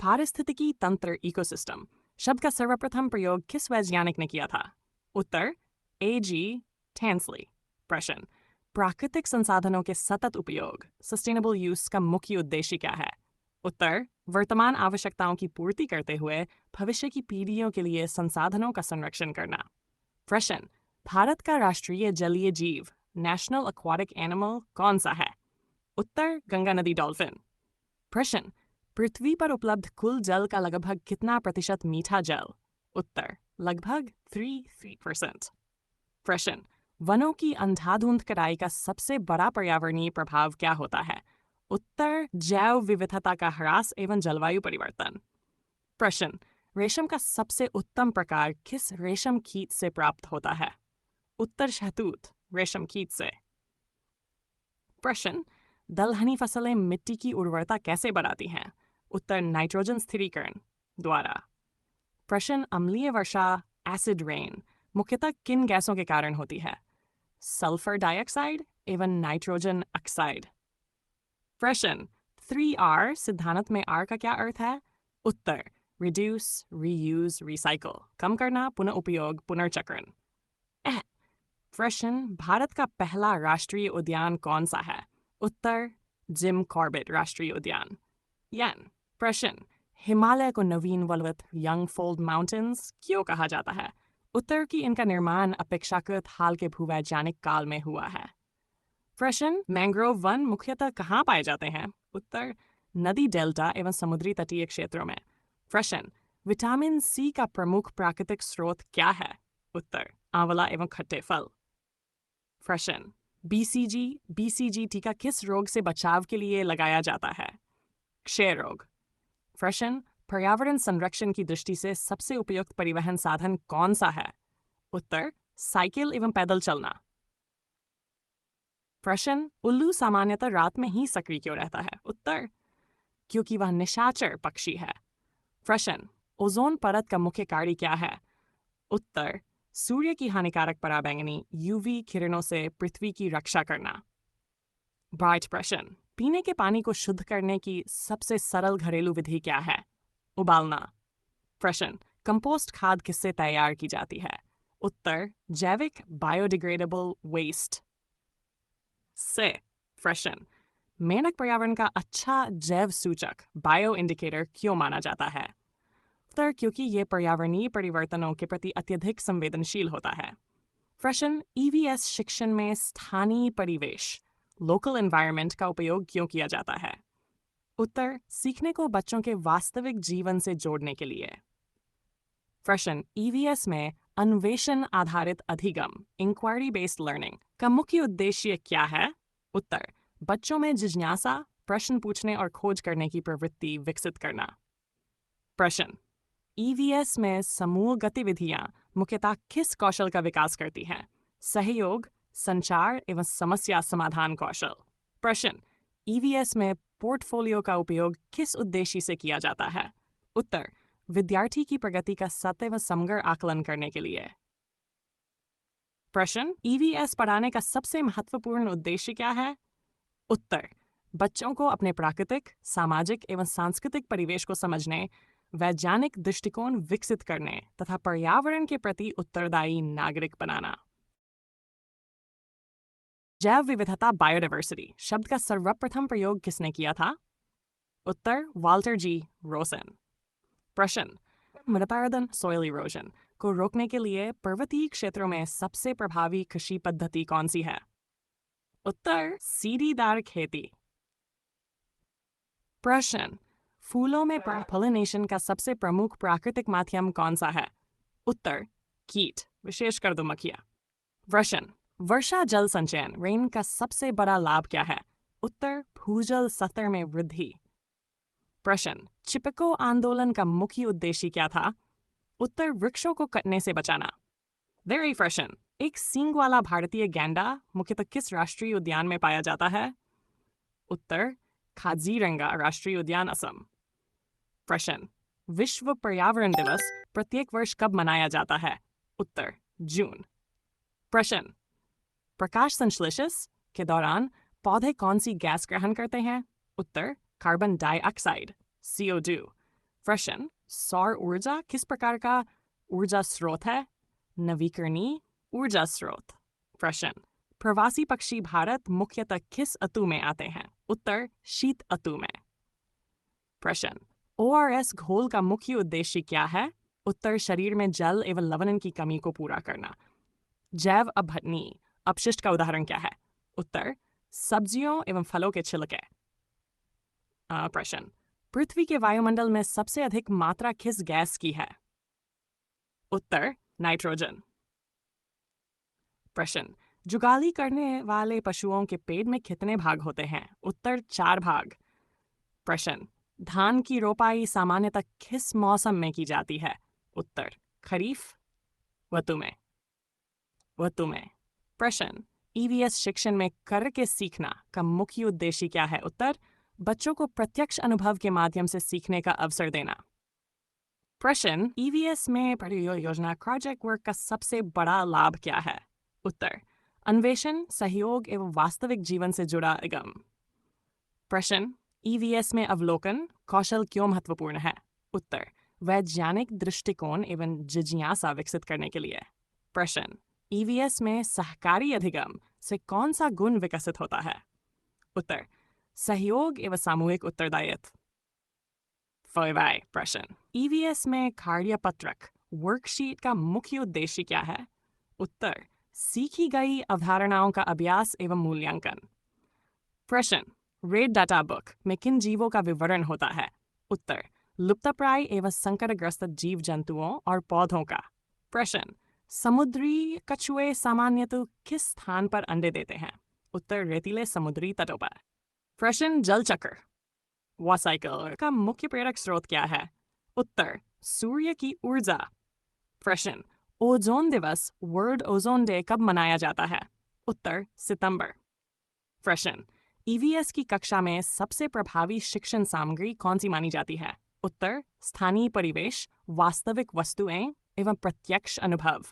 पारिस्थितिकी तंत्र इकोसिस्टम शब्द का सर्वप्रथम प्रयोग किस वैज्ञानिक ने किया था? उत्तर A.G. टैंसली। प्रश्न, प्राकृतिक संसाधनों के सतत उपयोग सस्टेनेबल यूज का मुख्य उद्देश्य क्या है? उत्तर, वर्तमान आवश्यकताओं की पूर्ति करते हुए भविष्य की पीढ़ियों के लिए संसाधनों का संरक्षण करना। प्रश्न, भारत का राष्ट्रीय जलीय जीव नेशनल एक्वाटिक एनिमल कौन सा है? उत्तर, गंगा नदी डॉल्फिन। प्रश्न, पृथ्वी पर उपलब्ध कुल जल का लगभग कितना प्रतिशत मीठा जल? उत्तर, लगभग 3%। प्रश्न, वनों की अंधाधुंध कटाई का सबसे बड़ा पर्यावरणीय प्रभाव क्या होता है? उत्तर, जैव विविधता का ह्रास एवं जलवायु परिवर्तन। प्रश्न, रेशम का सबसे उत्तम प्रकार किस रेशम कीट से प्राप्त होता है? उत्तर, शहतूत रेशम कीट से। प्रश्न, दलहनी फसलें मिट्टी की उर्वरता कैसे बढ़ाती हैं? उत्तर, नाइट्रोजन स्थिरीकरण द्वारा। प्रश्न, अम्लीय वर्षा एसिड रेन मुख्यतः किन गैसों के कारण होती है? सल्फर डाइऑक्साइड एवं नाइट्रोजन ऑक्साइड। प्रश्न, 3R सिद्धांत में R का क्या अर्थ है? उत्तर, रिड्यूस, रीयूज, रिसाइकल कम करना, पुनः उपयोग, पुनर्चक्रण। प्रश्न, भारत का पहला राष्ट्रीय उद्यान कौन सा है? उत्तर, जिम कॉर्बेट राष्ट्रीय उद्यान। प्रश्न, हिमालय को नवीन वलवत यंग फोल्ड माउंटेन्स क्यों कहा जाता है? उत्तर, कि इनका निर्माण अपेक्षाकृत हाल के भूवैज्ञानिक काल में हुआ है। प्रश्न, मैंग्रोव वन मुख्यतः कहाँ पाए जाते हैं? उत्तर, नदी डेल्टा एवं समुद्री तटीय क्षेत्रों में। प्रश्न, विटामिन सी का प्रमुख प्राकृतिक स्रोत क्या है? उत्तर, आंवला एवं खट्टे फल। प्रश्न, BCG टीका किस रोग से बचाव के लिए लगाया जाता है? क्षय रोग। प्रश्न, पर्यावरण संरक्षण की दृष्टि से सबसे उपयुक्त परिवहन साधन कौन सा है? उत्तर, साइकिल एवं पैदल चलना। प्रश्न, उल्लू सामान्यतः रात में ही सक्रिय क्यों रहता है? उत्तर, क्योंकि वह निशाचर पक्षी है। प्रश्न, ओजोन परत का मुख्य कार्य क्या है? उत्तर, सूर्य की हानिकारक पराबैंगनी UV किरणों से पृथ्वी की रक्षा करना। ब्राइट प्रश्न, पीने के पानी को शुद्ध करने की सबसे सरल घरेलू विधि क्या है? उबालना। प्रश्न, कंपोस्ट खाद किससे तैयार की जाती है? उत्तर, जैविक बायोडिग्रेडेबल वेस्ट से। प्रश्न, मेंढक पर्यावरण का अच्छा जैव सूचक बायो इंडिकेटर क्यों माना जाता है? उत्तर, क्योंकि ये पर्यावरणीय परिवर्तनों के प्रति अत्यधिक संवेदनशील होता है। प्रश्न, EVS शिक्षण में स्थानीय परिवेश लोकल एनवायरनमेंट का उपयोग क्यों किया जाता है? उत्तर, सीखने को बच्चों के वास्तविक जीवन से जोड़ने के लिए। प्रश्न, EVS में अन्वेषण आधारित अधिगम इंक्वायरी बेस्ड लर्निंग का मुख्य उद्देश्य क्या है? उत्तर, बच्चों में जिज्ञासा, प्रश्न पूछने और खोज करने की प्रवृत्ति विकसित करना। प्रश्न, EVS में समूह गतिविधियां मुख्यतः किस कौशल का विकास करती हैं? सहयोग, संचार एवं समस्या समाधान कौशल। प्रश्न, EVS में पोर्टफोलियो का उपयोग किस उद्देश्य से किया जाता है? उत्तर, विद्यार्थी की प्रगति का सत्य व समग्र आकलन करने के लिए। प्रश्न, EVS पढ़ाने का सबसे महत्वपूर्ण उद्देश्य क्या है? उत्तर, बच्चों को अपने प्राकृतिक, सामाजिक एवं सांस्कृतिक परिवेश को समझने, वैज्ञानिक दृष्टिकोण विकसित करने तथा पर्यावरण के प्रति उत्तरदायी नागरिक बनाना। जैव विविधता बायोडाइवर्सिटी शब्द का सर्वप्रथम प्रयोग किसने किया था? उत्तर, वाल्टर G. रोसन। प्रश्न, मृदापारदन सॉइल इरोजन को रोकने के लिए पर्वतीय क्षेत्रों में सबसे प्रभावी कृषि पद्धति कौन सी है? उत्तर, सीढ़ीदार खेती। प्रश्न, फूलों में पॉलिनेशन का सबसे प्रमुख प्राकृतिक माध्यम कौन सा है? उत्तर, कीट विशेषकर मधुमक्खियां। प्रश्न, वर्षा जल संचयन रेन का सबसे बड़ा लाभ क्या है? उत्तर, भूजल स्तर में वृद्धि। प्रश्न, चिपको आंदोलन का मुख्य उद्देश्य क्या था? उत्तर, वृक्षों को कटने से बचाना। वेरी प्रश्न, एक सींग वाला भारतीय गैंडा मुख्यतः किस राष्ट्रीय उद्यान में पाया जाता है? उत्तर, काजीरंगा राष्ट्रीय उद्यान असम। प्रश्न, विश्व पर्यावरण दिवस प्रत्येक वर्ष कब मनाया जाता है? उत्तर, जून। प्रश्न, प्रकाश संश्लेषण के दौरान पौधे कौन सी गैस ग्रहण करते हैं? उत्तर, कार्बन डाइऑक्साइड CO2। प्रश्न, सौर ऊर्जा किस प्रकार का ऊर्जा स्रोत है? नवीकरणीय ऊर्जा स्रोत। प्रश्न, प्रवासी पक्षी भारत मुख्यतः किस ऋतु में आते हैं? उत्तर, शीत ऋतु में। प्रश्न, ORS घोल का मुख्य उद्देश्य क्या है? उत्तर, शरीर में जल एवं लवण की कमी को पूरा करना। जैव अपघटनीय अपशिष्ट का उदाहरण क्या है? उत्तर, सब्जियों एवं फलों के छिलके। प्रश्न, पृथ्वी के वायुमंडल में सबसे अधिक मात्रा किस गैस की है? उत्तर, नाइट्रोजन। प्रश्न, जुगाली करने वाले पशुओं के पेट में कितने भाग होते हैं? उत्तर, 4 भाग। प्रश्न, धान की रोपाई सामान्यतः किस मौसम में की जाती है? उत्तर, खरीफ ऋतु में। प्रश्न, EVS शिक्षण में करके सीखना का मुख्य उद्देश्य क्या है? उत्तर, बच्चों को प्रत्यक्ष अनुभव के माध्यम से सीखने का अवसर देना। प्रश्न, EVS में परियोजना प्रोजेक्ट वर्क का सबसे बड़ा लाभ क्या है? उत्तर, अन्वेषण, सहयोग एवं वास्तविक जीवन से जुड़ा अगम। प्रश्न, EVS में अवलोकन कौशल क्यों महत्वपूर्ण है? उत्तर, वैज्ञानिक दृष्टिकोण एवं जिज्ञासा विकसित करने के लिए। प्रश्न, EVS में सहकारी अधिगम से कौन सा गुण विकसित होता है? उत्तर, सहयोग एवं सामूहिक उत्तरदायित्व। प्रश्न, EVS में कार्यपत्रक वर्कशीट का मुख्य उद्देश्य क्या है? उत्तर, सीखी गई अवधारणाओं का अभ्यास एवं मूल्यांकन। प्रश्न, रेड डाटा बुक में किन जीवों का विवरण होता है? उत्तर, लुप्तप्राय एवं संकटग्रस्त जीव जंतुओं और पौधों का। प्रश्न, समुद्री कछुए सामान्यतः किस स्थान पर अंडे देते हैं? उत्तर, रेतीले समुद्री तटों पर। प्रश्न, जल चक्र साइकिल का मुख्य प्रेरक स्रोत क्या है? उत्तर, सूर्य की ऊर्जा। प्रश्न, ओजोन दिवस वर्ल्ड ओजोन डे कब मनाया जाता है? उत्तर, सितंबर। प्रश्न, EVS की कक्षा में सबसे प्रभावी शिक्षण सामग्री कौन सी मानी जाती है? उत्तर, स्थानीय परिवेश, वास्तविक वस्तुएं एवं प्रत्यक्ष अनुभव।